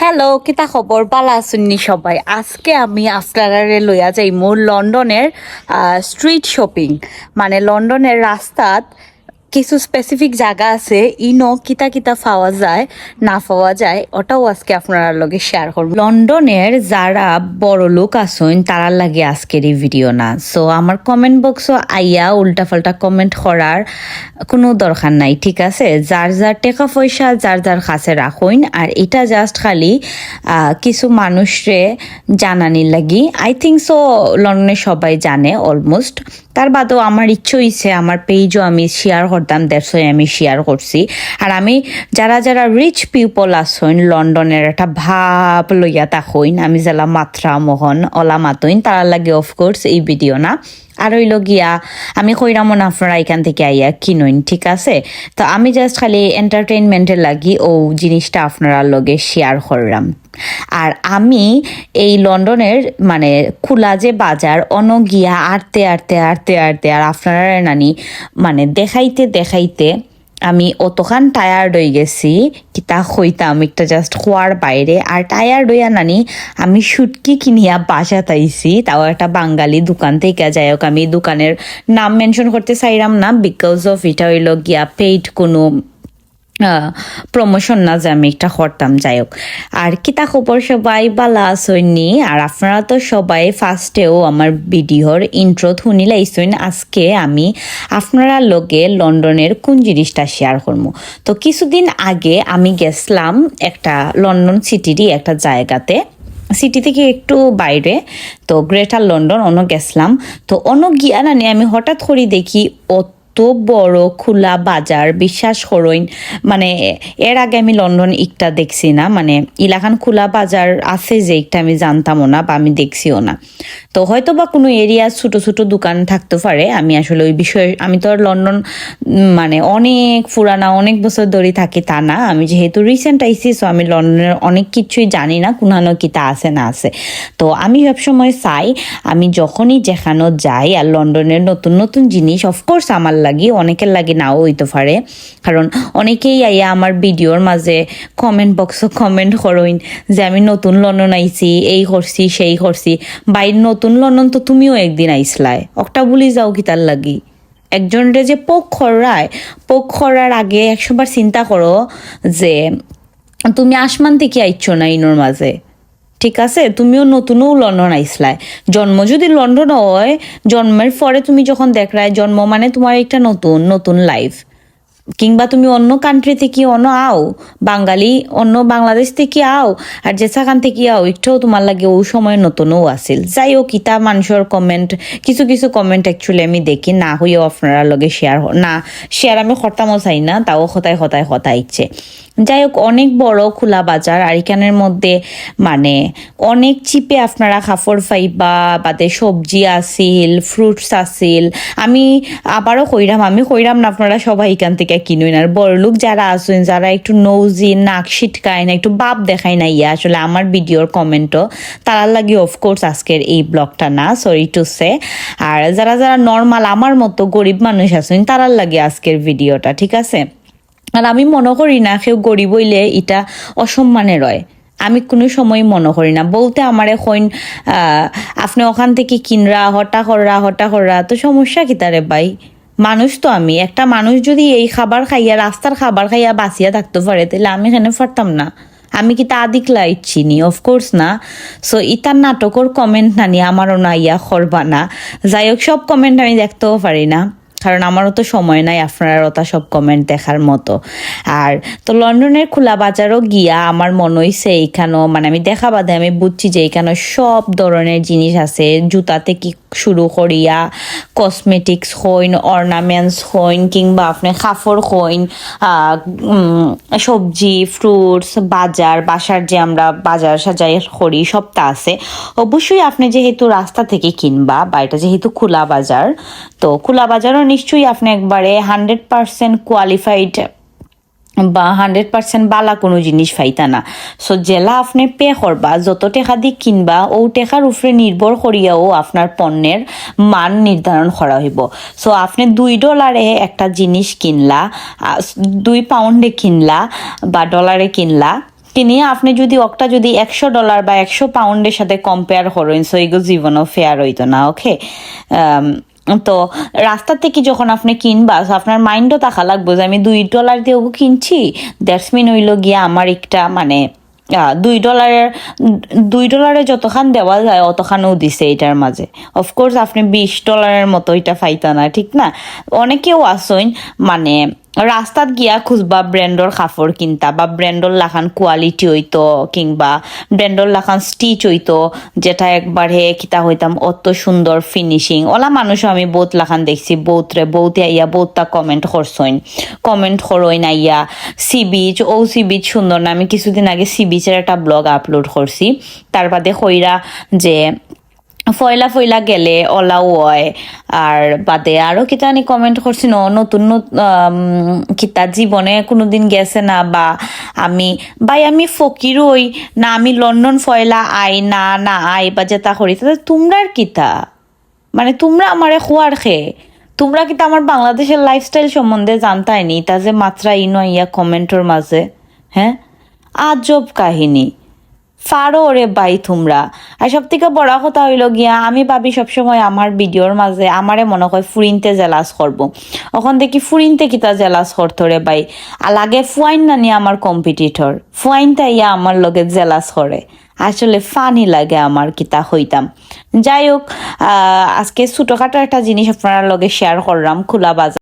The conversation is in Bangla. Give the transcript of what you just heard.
হ্যালো, কিতা খবর? বালা আছেননি সবাই? আজকে আমি আপনারারে লইয়া যাইমু লন্ডনের স্ট্রিট শপিং। মানে লন্ডনের রাস্তাত কিছু স্পেসিফিক জায়গা আছে ইনো কিতা কিতা পাওয়া যায় না পাওয়া যায় ওটাও আজকে আপনারা লগে শেয়ার করব। লন্ডনের যারা বড় লোক আছেন তারা লাগে আজকের এই ভিডিও না। সো আমার কমেন্ট বক্সও আইয়া উল্টাপাল্টা কমেন্ট করার কোনো দরকার নাই, ঠিক আছে? যার যার টাকা পয়সা যার যার কাছে রাখুন, আর এটা জাস্ট খালি কিছু মানুষরে জানানির লাগি। আই থিঙ্ক সো লন্ডনে সবাই জানে অলমোস্ট। তার বাদেও আমার ইচ্ছে হইছে আমার পেজও আমি শেয়ার করতাম, দ্যাটস আমি শেয়ার করছি। আর আমি যারা যারা রিচ পিপল আসইন লন্ডনের একটা ভাব লইয়া তাকইন, আমি যারা মাত্রা মোহন অলা মাতইন তারা লাগে অফকোর্স এই ভিডিও না। আর হইল গিয়া আমি কইরামন আপনারা এখান থেকে আইয়া কিনুন, ঠিক আছে? তো আমি জাস্ট খালি এন্টারটেইনমেন্টের লাগি ও জিনিসটা আপনারা লগে শেয়ার করলাম। আর আমি এই লন্ডনের মানে খোলা যে বাজার গিয়া আড়তে আড়তে আড়তে আড়তে আর আপনারা নানি মানে দেখাইতে দেখাইতে আমি অতখান টায়ার্ড হয়ে গেছি কি তা হইতাম একটা জাস্ট খোয়ার বাইরে। আর টায়ার্ড হইয়া নানি আমি শুটকি কিনিয়া বাসা তাইছি, তাও একটা বাঙালি দোকান থেকে। যাই হোক আমি দোকানের নাম মেনশন করতে চাইলাম না, বিকজ অফ এটা হইল গিয়া পেইড কোনো প্রমোশন না যে আমি একটা করতাম। যাই হোক, আর কিতা খবর সবাই বালা আসইনি? আর আপনারা তো সবাই ফার্স্টেও আমার ভিডিওর ইন্ট্রো শুনি লাইছেন। আজকে আমি আপনারা লগে লন্ডনের কোন জিনিসটা শেয়ার করবো। তো কিছুদিন আগে আমি গেছিলাম একটা লন্ডন সিটিরই একটা জায়গাতে, সিটি থেকে একটু বাইরে, তো গ্রেটার লন্ডন গেছিলাম। তো গিয়া নানি আমি হঠাৎ করে দেখি তো বড় খোলা বাজার, বিশ্বাস করইন মানে এর আগে আমি লন্ডন একটা দেখছি না, মানে ইলাকান খোলা বাজার আছে যে একটা আমি জানতামও না বা আমি দেখছিও না। তো হয়তো বা কোনো এরিয়া ছোট ছোট দোকান থাকতে পারে, আমি আসলে ওই বিষয়ে আমি তো আর লন্ডন মানে অনেক পুরানা অনেক বছর ধরে থাকি তা না। আমি যেহেতু রিসেন্ট আইসি, সো আমি লন্ডনের অনেক কিছুই জানি না কোনানো কিতা আছে না আছে। তো আমি সবসময় চাই আমি যখনই যেখানো যাই আর লন্ডনের নতুন নতুন জিনিস অফকোর্স আমার লাগি, অনেকের লাগে নাও হইতে পারে, কারণ অনেকেই আইয়া আমার ভিডিওর মাঝে কমেন্ট বক্সও কমেন্ট করইন যে আমি নতুন লন্ডন আইছি, এই করছি সেই করছি। বাইর নতুন লন্ডন তো তুমিও একদিন আইসলাই, একটা বলি যাও কি তার লাগি। একজনরে যে পোক খরার আগে 100বার চিন্তা করো যে তুমি আসমান থেকে আইছো না ইনোর মাঝে, ঠিক আছে? তুমিও নতুনও লন্ডন আইসলাই। জন্ম যদি লন্ডন হয়, জন্মের পরে তুমি যখন দেখরায় জন্ম মানে তোমার একটা নতুন নতুন লাইফ। কিংবা তুমি অন্য কান্ট্রি থেকে আও, বাঙালি অন্য বাংলাদেশ থেকে আও, আর যে সেখান থেকে আও একটাও তোমার লাগে ওই সময় নতুনও আসিল। যাই হোক, কিতা মানুষের কমেন্ট, কিছু কিছু কমেন্ট অ্যাকচুয়ালি আমি দেখি না হইয়াও আপনারা লগে শেয়ার আমি করতামও চাই না, তাও হতায় ইচ্ছে। যাই হোক, অনেক বড় খোলা বাজার, আর এখানের মধ্যে মানে অনেক চিপে আপনারা কাপড় পাইবা, বাদে সবজি আসিল, ফ্রুটস আসিল। আমি আবারও কইরাম না আপনারা সবাই এখান থেকে কিনুন। আর বড় লোক যারা আসেন, যারা একটু নৌজি নাক ছিটকায় না, একটু বাপ দেখায় না ইয়া আসলে আমার ভিডিওর কমেন্টও তারা লাগে অফকোর্স আজকের এই ব্লগটা না, সরি টু সে। আর যারা যারা নর্মাল আমার মতো গরিব মানুষ আছেন তারার লাগে আজকের ভিডিওটা, ঠিক আছে? আর আমি মনে করি না কেউ গরিব হইলে এটা অসম্মানের হয়, আমি কোনো সময় মনে করি না। বলতে আমার এখন আপনি ওখান থেকে কিনরা হটা কররা তো সমস্যা কি তারে ভাই? মানুষ তো আমি একটা মানুষ যদি এই খাবার খাইয়া রাস্তার খাবার খাইয়া বাঁচিয়া থাকতে পারে, তাহলে আমি এখানে পারতাম না? আমি কি তা দিকলা ইচ্ছিনি? অফকোর্স না। সো ইতার নাটকর কমেন্ট নানি আমারও না ইয়া করবা না। যাই হোক, সব কমেন্ট আমি দেখতেও পারি না, কারণ আমারও তো সময় নাই আপনারও তা সব কমেন্ট দেখার মতো। আর তো লন্ডনের খোলা বাজারও গিয়া আমার মনে হইছে এইখানেও মানে আমি দেখা বাদে আমি বুঝছি যে এইখানে সব ধরনের জিনিস আছে, জুতা থেকে শুরু করিয়া কসমেটিক্স হইন, অর্নামেন্টস হইন, কিংবা আপনি কাপড় হইন, সবজি, ফ্রুটস, বাসার যে আমরা বাজার সাজাই করি সবটা আছে। অবশ্যই আপনি যেহেতু রাস্তা থেকে কিনবা বা এটা যেহেতু খোলা বাজার, তো খোলা বাজারও নিশ্চয়ই আপনি একবারে 100% কোয়ালিফাইড বা 100% বালা কোনো জিনিস পাইতা না। সো জেলা আপনি পে করবা, যত টাকা দিয়ে কিনবা ও টাকার উপরে নির্ভর করিয়াও আপনার পণ্যের মান নির্ধারণ করা হইব। সো আপনি $2 একটা জিনিস কিনলা, 2 পাউন্ডে কিনলা বা ডলারে কিনলা, কিনি আপনি যদি একটা যদি $100 বা $100 সাথে কম্পেয়ার করেন সো এগুলো জীবনও ফেয়ার হইতো না ওকে। তো রাস্তা থেকে যখন আপনি কিনবা আপনার মাইন্ডও থাকা লাগবে যে আমি $2 দিয়ে কিনছি, দ্যাটস মিন হইল গিয়া আমার একটা মানে $2 যতখান দেওয়া যায় অতখানও দিছে এটার মাঝে। অফকোর্স আপনি $20 মতো এটা পাইতা না, ঠিক না? অনেকেও আসইন মানে রাস্তাত গিয়া খুঁজবা ব্র্যান্ডর কাপড় কিনতা বা ব্র্যান্ডর লাখান কোয়ালিটি হইতো কিংবা ব্র্যান্ডর লাখান স্টিচ হইতো, যেটা একবারে কিতা হইতাম অত সুন্দর ফিনিশিং ওলা মানুষও আমি বহুত লাখান দেখছি। বউতে আইয়া বহুতটা কমেন্ট করইন আইয়া সি বিচ সুন্দর না। আমি কিছুদিন আগে সি বিচের একটা ব্লগ আপলোড করছি, তার বাদে কইরা যে ফয়লা গেলে ওলাও হয়। আর বাদে আরো কিতা নি কমেন্ট করছি নতুন কিতা জীবনে কোনোদিন গেছে না বা আমি ফকির হই না, আমি লন্ডন ফয়লা আই না আই বা যেটা করি তাহলে তোমরার কিতা মানে তোমরা আমারে খোয়ার খেয়ে তোমরা কিন্তু আমার বাংলাদেশের লাইফস্টাইল সম্বন্ধে জানতাই নি তা যে মাত্রা ইনো ইয়া কমেন্টের মাঝে। হ্যাঁ, আজব কাহিনী ফারো ওরে বাই তোমরা। আর সব থেকে বড় কথা হইল গিয়া আমি ভাবি সবসময় আমার ভিডিওর মাঝে আমারে মনে হয় ফুরিনতে জেলাস করবো, ওখান থেকে ফুরিনতে কিতা জেলাস করতো রে বাই। আর লাগে ফুয়াইন নানি আমার কম্পিটিটর, ফুয়াইনটা ইয়া আমার লগে জেলাস করে। আসলে ফানি লাগে আমার কিতা হইতাম। যাই হোক, আজকে ছোটখাটো একটা জিনিস আপনার লগে শেয়ার করলাম খোলা বাজার।